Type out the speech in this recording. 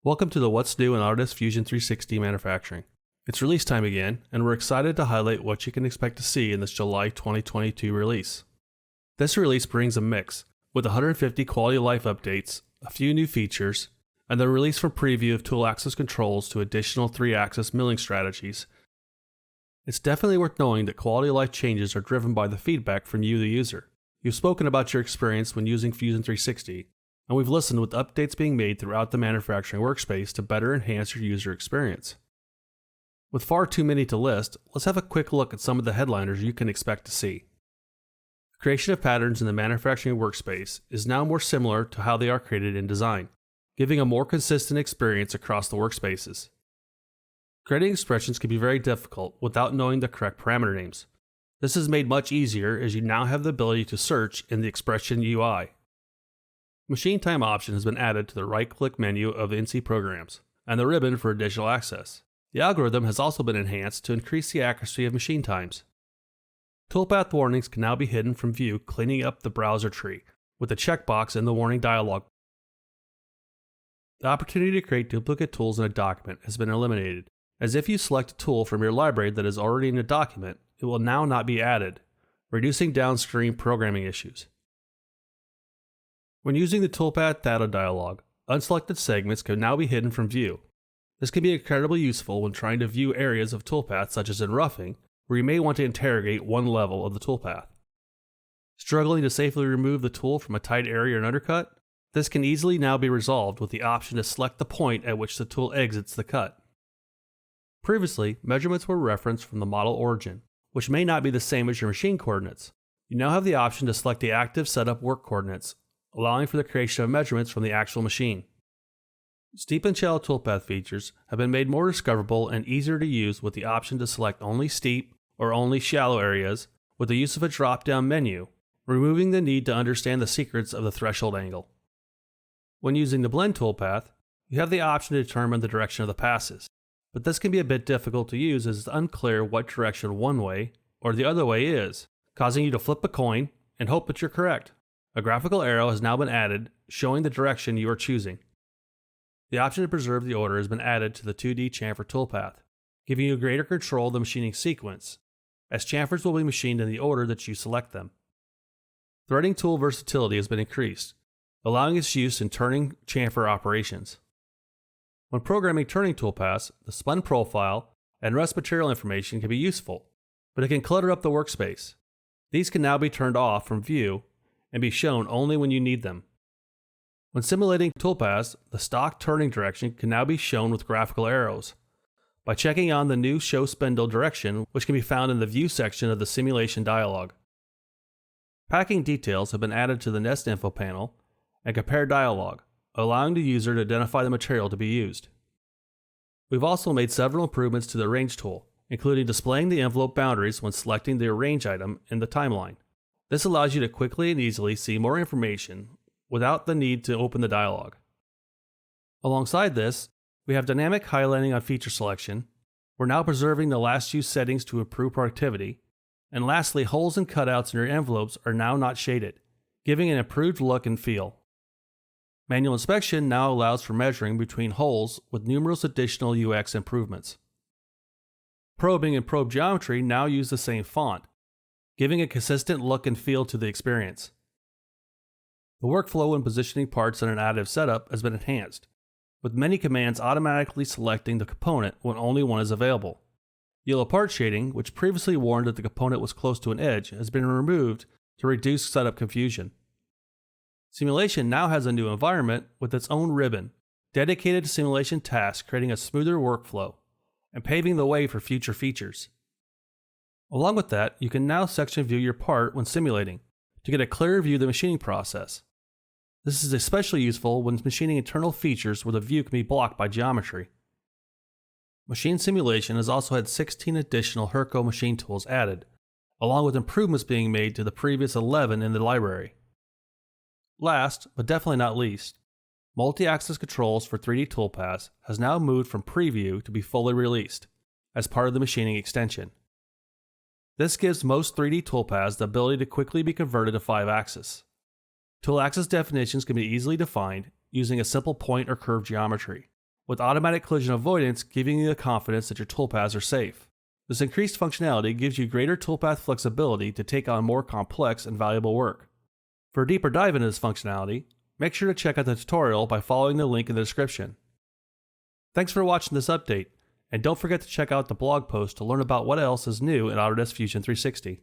Welcome to the What's New in Autodesk Fusion 360 Manufacturing. It's release time again, and we're excited to highlight what you can expect to see in this July 2022 release. This release brings a mix, with 150 quality of life updates, a few new features, and the release from preview of tool axis controls to additional 3-axis milling strategies. It's definitely worth knowing that quality of life changes are driven by the feedback from you, the user. You've spoken about your experience when using Fusion 360, and we've listened with updates being made throughout the manufacturing workspace to better enhance your user experience. With far too many to list, let's have a quick look at some of the headliners you can expect to see. The creation of patterns in the manufacturing workspace is now more similar to how they are created in design, giving a more consistent experience across the workspaces. Creating expressions can be very difficult without knowing the correct parameter names. This is made much easier as you now have the ability to search in the expression UI. Machine time option has been added to the right-click menu of the NC programs, and the ribbon for additional access. The algorithm has also been enhanced to increase the accuracy of machine times. Toolpath warnings can now be hidden from view, cleaning up the browser tree, with a checkbox in the warning dialog. The opportunity to create duplicate tools in a document has been eliminated, as if you select a tool from your library that is already in a document, it will now not be added, reducing downstream programming issues. When using the Toolpath data dialog, unselected segments can now be hidden from view. This can be incredibly useful when trying to view areas of toolpath such as in roughing, where you may want to interrogate one level of the toolpath. Struggling to safely remove the tool from a tight area or an undercut? This can easily now be resolved with the option to select the point at which the tool exits the cut. Previously, measurements were referenced from the model origin, which may not be the same as your machine coordinates. You now have the option to select the active setup work coordinates, allowing for the creation of measurements from the actual machine. Steep and shallow toolpath features have been made more discoverable and easier to use with the option to select only steep or only shallow areas with the use of a drop-down menu, removing the need to understand the secrets of the threshold angle. When using the blend toolpath, you have the option to determine the direction of the passes, but this can be a bit difficult to use as it's unclear what direction one way or the other way is, causing you to flip a coin and hope that you're correct. A graphical arrow has now been added, showing the direction you are choosing. The option to preserve the order has been added to the 2D chamfer toolpath, giving you greater control of the machining sequence, as chamfers will be machined in the order that you select them. Threading tool versatility has been increased, allowing its use in turning chamfer operations. When programming turning toolpaths, the spun profile and rest material information can be useful, but it can clutter up the workspace. These can now be turned off from view and be shown only when you need them. When simulating toolpaths, the stock turning direction can now be shown with graphical arrows. By checking on the new Show Spindle direction, which can be found in the View section of the simulation dialog. Packing details have been added to the Nest Info panel and Compare dialog, allowing the user to identify the material to be used. We've also made several improvements to the Arrange tool, including displaying the envelope boundaries when selecting the Arrange item in the timeline. This allows you to quickly and easily see more information without the need to open the dialog. Alongside this, we have dynamic highlighting on feature selection. We're now preserving the last used settings to improve productivity. And lastly, holes and cutouts in your envelopes are now not shaded, giving an improved look and feel. Manual inspection now allows for measuring between holes with numerous additional UX improvements. Probing and probe geometry now use the same font, giving a consistent look and feel to the experience. The workflow when positioning parts in an additive setup has been enhanced, with many commands automatically selecting the component when only one is available. Yellow part shading, which previously warned that the component was close to an edge, has been removed to reduce setup confusion. Simulation now has a new environment with its own ribbon, dedicated to simulation tasks, creating a smoother workflow and paving the way for future features. Along with that, you can now section view your part when simulating to get a clearer view of the machining process. This is especially useful when machining internal features where the view can be blocked by geometry. Machine simulation has also had 16 additional Herco machine tools added, along with improvements being made to the previous 11 in the library. Last, but definitely not least, multi-axis controls for 3D toolpaths has now moved from preview to be fully released as part of the machining extension. This gives most 3D toolpaths the ability to quickly be converted to 5-axis. Tool axis definitions can be easily defined using a simple point or curve geometry, with automatic collision avoidance giving you the confidence that your toolpaths are safe. This increased functionality gives you greater toolpath flexibility to take on more complex and valuable work. For a deeper dive into this functionality, make sure to check out the tutorial by following the link in the description. Thanks for watching this update, and don't forget to check out the blog post to learn about what else is new in Autodesk Fusion 360.